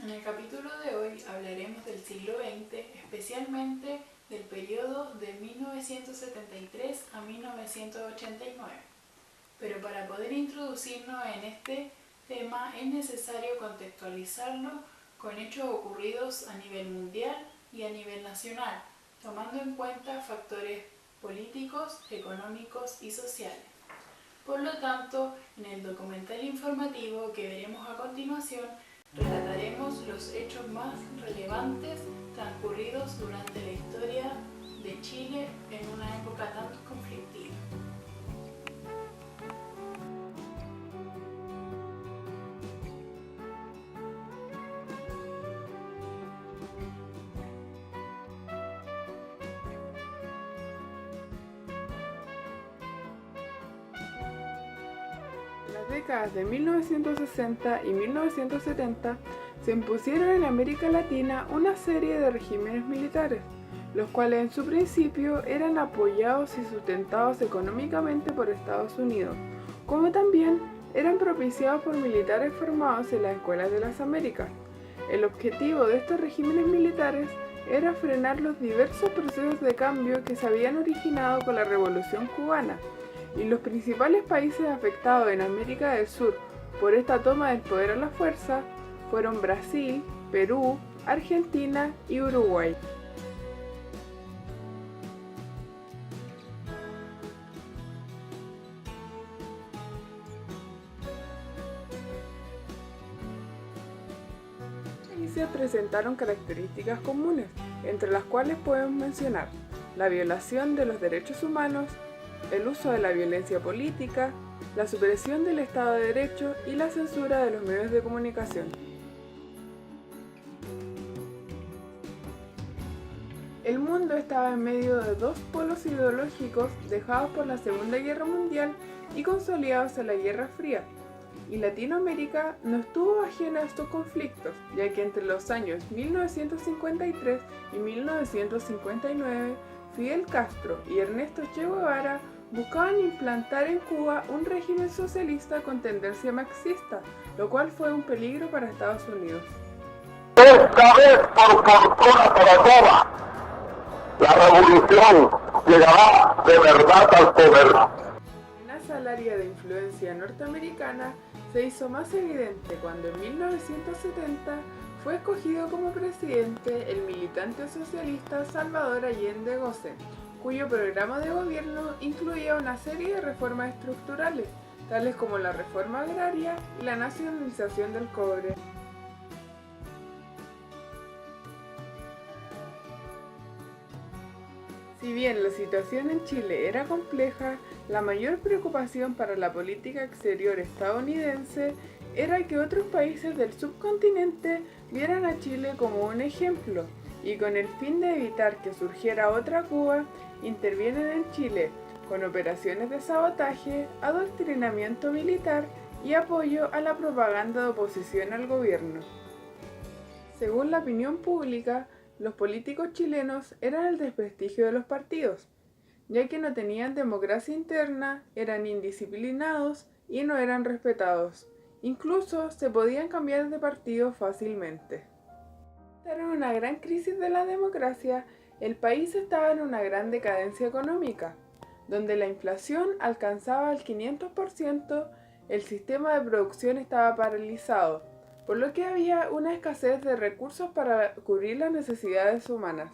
En el capítulo de hoy hablaremos del siglo XX, especialmente del periodo de 1973 a 1989. Pero para poder introducirnos en este tema es necesario contextualizarlo con hechos ocurridos a nivel mundial y a nivel nacional, tomando en cuenta factores políticos, económicos y sociales. Por lo tanto, en el documental informativo que veremos a continuación, relataremos los hechos más relevantes transcurridos durante la historia de Chile en una época tan conflictiva. En las décadas de 1960 y 1970 se impusieron en América Latina una serie de regímenes militares, los cuales en su principio eran apoyados y sustentados económicamente por Estados Unidos, como también eran propiciados por militares formados en las escuelas de las Américas. El objetivo de estos regímenes militares era frenar los diversos procesos de cambio que se habían originado con la Revolución Cubana, y los principales países afectados en América del Sur por esta toma del poder a la fuerza fueron Brasil, Perú, Argentina y Uruguay. Los países presentaron características comunes, entre las cuales podemos mencionar la violación de los derechos humanos, el uso de la violencia política, la supresión del Estado de Derecho y la censura de los medios de comunicación. El mundo estaba en medio de dos polos ideológicos dejados por la Segunda Guerra Mundial y consolidados en la Guerra Fría, y Latinoamérica no estuvo ajena a estos conflictos, ya que entre los años 1953 y 1959, Fidel Castro y Ernesto Che Guevara buscaban implantar en Cuba un régimen socialista con tendencia marxista, lo cual fue un peligro para Estados Unidos. Esta vez, por fortuna para todas, la revolución llegará de verdad al poder. La amenaza al área de influencia norteamericana se hizo más evidente cuando en 1970 fue escogido como presidente el militante socialista Salvador Allende Gosse, cuyo programa de gobierno incluía una serie de reformas estructurales, tales como la reforma agraria y la nacionalización del cobre. Si bien la situación en Chile era compleja, la mayor preocupación para la política exterior estadounidense era que otros países del subcontinente vieran a Chile como un ejemplo, y con el fin de evitar que surgiera otra Cuba, intervienen en Chile con operaciones de sabotaje, adoctrinamiento militar y apoyo a la propaganda de oposición al gobierno. Según la opinión pública, los políticos chilenos eran el desprestigio de los partidos, ya que no tenían democracia interna, eran indisciplinados y no eran respetados. Incluso se podían cambiar de partido fácilmente. En una gran crisis de la democracia, el país estaba en una gran decadencia económica, donde la inflación alcanzaba el 500%, el sistema de producción estaba paralizado, por lo que había una escasez de recursos para cubrir las necesidades humanas.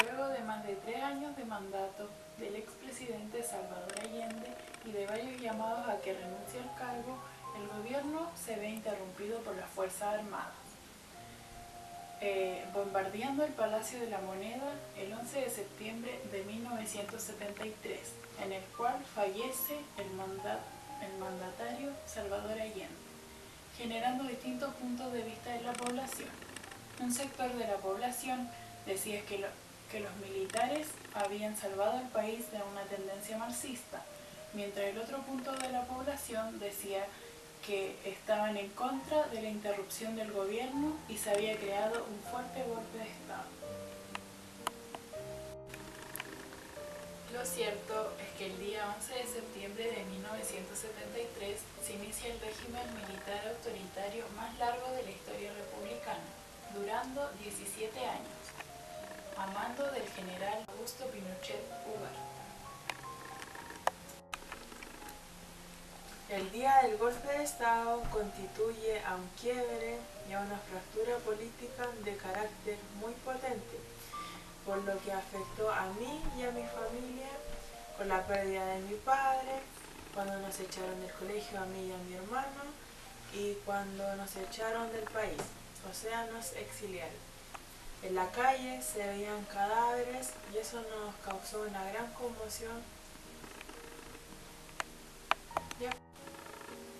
Luego de más de 3 años de mandato del expresidente Salvador Allende y de varios llamados a que renuncie al cargo, el gobierno se ve interrumpido por las Fuerzas Armadas, bombardeando el Palacio de la Moneda el 11 de septiembre de 1973, en el cual fallece el mandatario Salvador Allende, generando distintos puntos de vista de la población. Un sector de la población decía que los militares habían salvado al país de una tendencia marxista, mientras el otro punto de la población decía que estaban en contra de la interrupción del gobierno y se había creado un fuerte golpe de Estado. Lo cierto es que el día 11 de septiembre de 1973 se inicia el régimen militar autoritario más largo de la historia republicana, durando 17 años, a mando del general Augusto Pinochet Ugarte. El día del golpe de Estado constituye a un quiebre y a una fractura política de carácter muy potente, por lo que afectó a mí y a mi familia, con la pérdida de mi padre, cuando nos echaron del colegio a mí y a mi hermano, y cuando nos echaron del país, o sea, nos exiliaron. En la calle se veían cadáveres y eso nos causó una gran conmoción.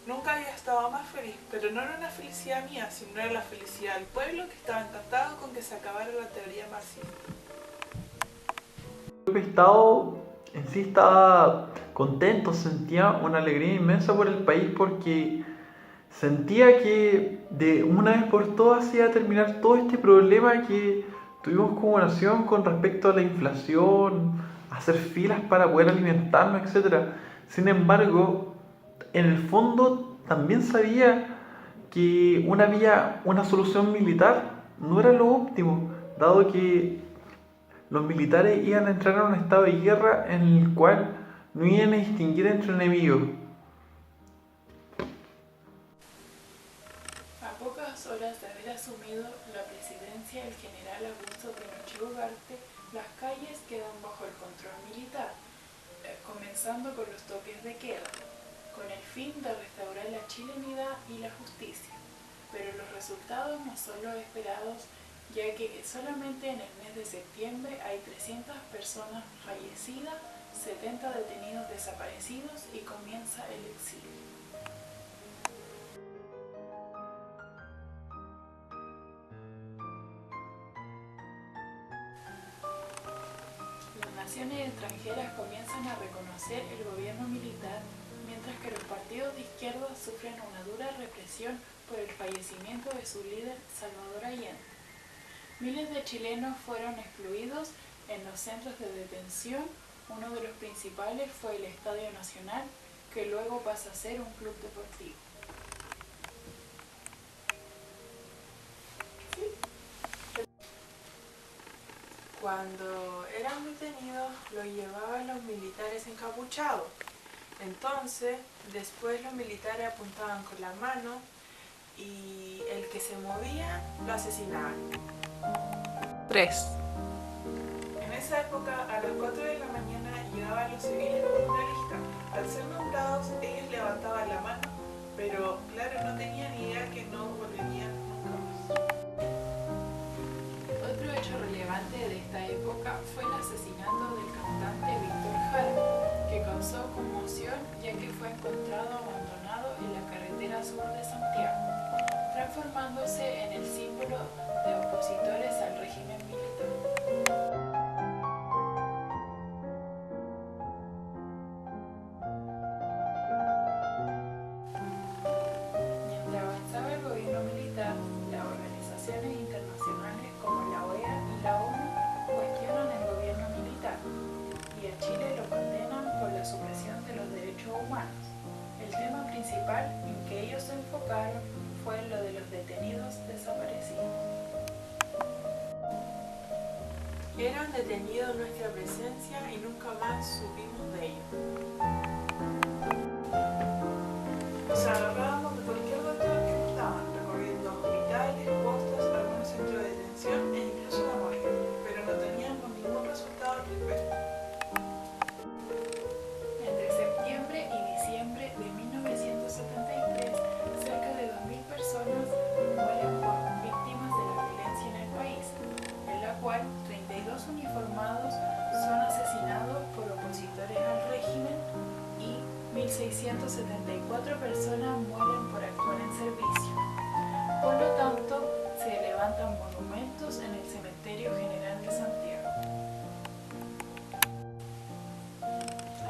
Nunca había estado más feliz, pero no era una felicidad mía, sino era la felicidad del pueblo que estaba encantado con que se acabara la teoría marxista. El golpe de Estado en sí estaba contento, sentía una alegría inmensa por el país porque sentía que de una vez por todas se iba a terminar todo este problema que tuvimos como nación con respecto a la inflación, hacer filas para poder alimentarnos, etc. Sin embargo, en el fondo también sabía que una solución militar no era lo óptimo, dado que los militares iban a entrar a un estado de guerra en el cual no iban a distinguir entre enemigos. A pocas horas de haber asumido la presidencia el general Augusto Pinochet Ugarte, las calles quedan bajo el control militar, comenzando con los toques de queda, con el fin de restaurar la chilenidad y la justicia. Pero los resultados no son los esperados, ya que solamente en el mes de septiembre hay 300 personas fallecidas, 70 detenidos desaparecidos y comienza el exilio. Las naciones extranjeras comienzan a reconocer el gobierno militar, mientras que los partidos de izquierda sufren una dura represión por el fallecimiento de su líder Salvador Allende. Miles de chilenos fueron excluidos en los centros de detención. Uno de los principales fue el Estadio Nacional, que luego pasa a ser un club deportivo. Cuando eran detenidos, los llevaban los militares encapuchados. Entonces, después los militares apuntaban con la mano y el que se movía lo asesinaban. 3. En esa época, a las 4 de la mañana llegaban los civiles con una lista. Al ser nombrados, ellos levantaban la mano, pero claro, no tenían idea que no volverían nunca más. Otro hecho relevante de esta época fue el asesinato del cantante Víctor Jara, que causó conmoción ya que fue encontrado abandonado en la carretera sur de Santiago, transformándose en el símbolo de opositores al régimen militar. Mientras avanzaba el gobierno militar, las organizaciones internacionales como la OEA y la ONU cuestionan el gobierno militar y a Chile lo condenan por la supresión de los derechos humanos. El tema principal en que ellos se enfocaron fue lo de los detenidos desaparecidos. Eran detenidos en nuestra presencia y nunca más supimos de ellos. Nos agarrábamos de cualquier doctor que nos daban, recorriendo hospitales, postas, algunos centros de detención e incluso la morgue, pero no teníamos ningún resultado al respecto. Entre septiembre y diciembre de 1973, cerca de 2.000 personas mueren por víctimas de la violencia en el país, en la cual 32 uniformados son asesinados por opositores al régimen y 1.674 personas mueren por actuar en servicio. Por lo tanto, se levantan monumentos en el Cementerio General de Santiago.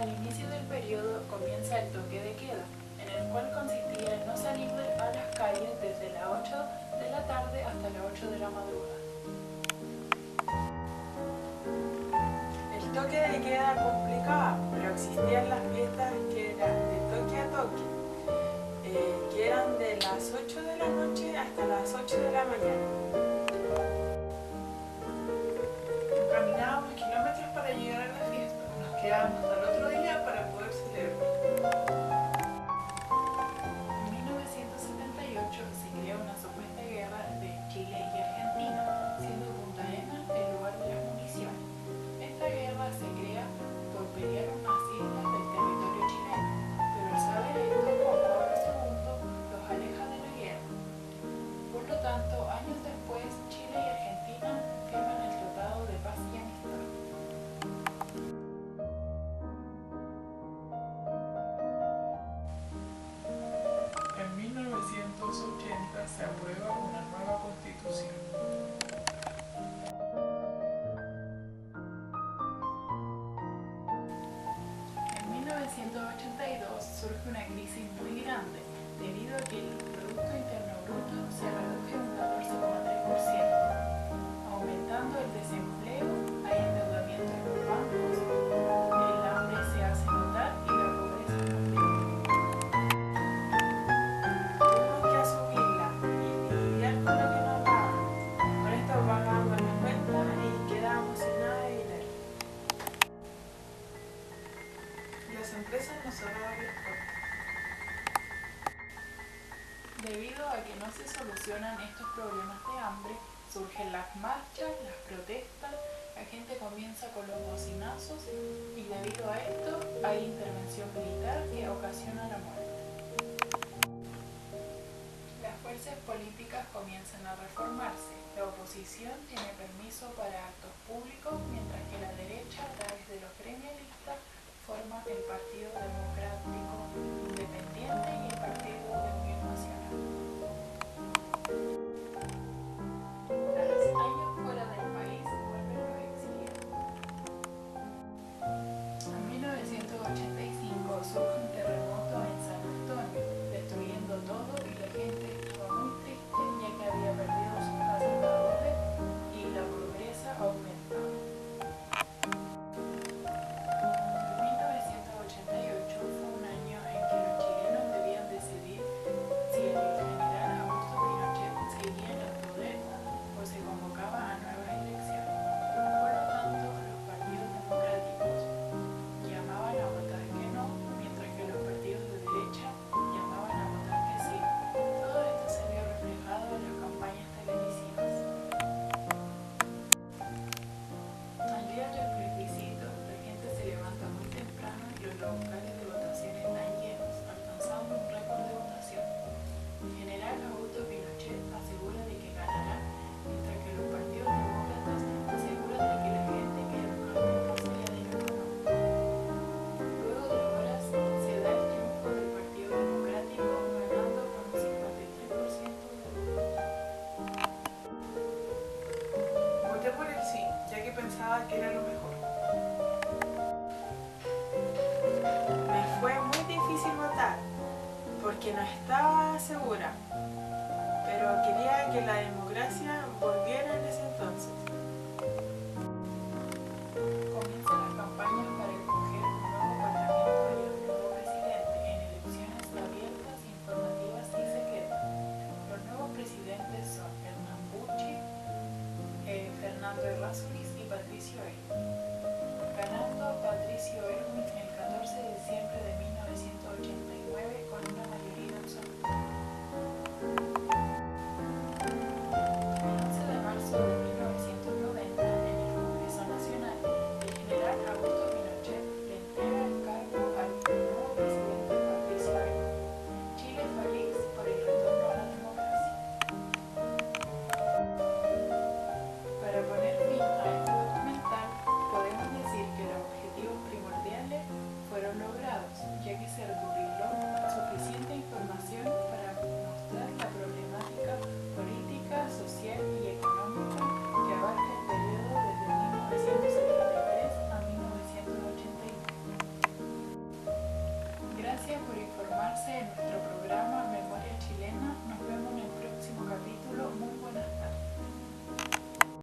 Al inicio del periodo comienza el toque de queda, en el cual consistía en no salir a las calles desde las 8 de la tarde hasta las 8 de la madrugada. El toque de queda complica nunca, pero existían las fiestas que eran de toque a toque, que eran de las 8 de la noche hasta las 8 de la mañana. Caminábamos kilómetros para llegar a la fiesta, nos quedábamos hasta el otro día para poder celebrar. En 1978 se crea una supuesta guerra de Chile y Argentina, siendo Punta Arenas el lugar de las municiones. Esta guerra se crea por pelear unas islas del territorio chileno, pero al saber esto, Juan Pablo II los aleja de la guerra. Por lo tanto, años después, Chile y Argentina firman el Tratado de Paz y Amistad. En 1980 se aprueba una nueva constitución. En 1982 surge una crisis muy grande, debido a que el Producto Interno Bruto se reduce un 14,3%, aumentando el desempleo, hay endeudamiento en los bancos, el hambre se hace notar y la pobreza aumenta. Tuvimos que asumirla y lidiar con lo que nos daban. Con esto pagábamos la cuenta y quedábamos sin nada de dinero. Las empresas nos cerraban las puertas. Debido a que no se solucionan estos problemas de hambre, surgen las marchas, las protestas, la gente comienza con los bocinazos y debido a esto hay intervención militar que ocasiona la muerte. Las fuerzas políticas comienzan a reformarse, la oposición tiene permiso para actos públicos, mientras que la derecha, a través de los gremialistas, forma el Partido Democrático Independiente y el Partido de Unión Nacional. Tras años fuera del país, vuelven los exiliados. En 1985 surge un terremoto en San Antonio, destruyendo todo y la gente estaba muy triste ya que había perdido sus casas de adobe y la pobreza aumentaba. En 1988 fue un año en que los chilenos debían decidir si el general Augusto Pinochet seguía en el poder o se convocaba a nuevas elecciones. Por lo tanto, los partidos democráticos llamaban a votar que no, mientras que los partidos de derecha llamaban a votar que sí. Todo esto se vio reflejado en las campañas televisivas. Al día del plebiscito, la gente se levanta muy temprano y los locales de votación están llenos, alcanzando un récord de votación. El general Augusto Pinochet asegura de que ganará, mientras que los partidos demócratas aseguran de que la gente quiere un cambio más allá de lo económico. Luego de horas, se da el triunfo del Partido Democrático, ganando con un 53% de votos. Voté por el sí, ya que pensaba que era lo mejor. Me fue muy difícil votar, porque no estaba segura, pero quería que la democracia volviera en ese entonces. Comienzan las campañas para escoger un nuevo parlamento y un nuevo presidente en elecciones abiertas, informativas y secretas. Los nuevos presidentes son Hernán Bucci, Fernando Errázuriz y Patricio Elwin. Ganando Patricio Elwin el 14 de diciembre de 1989 con una mayoría absoluta.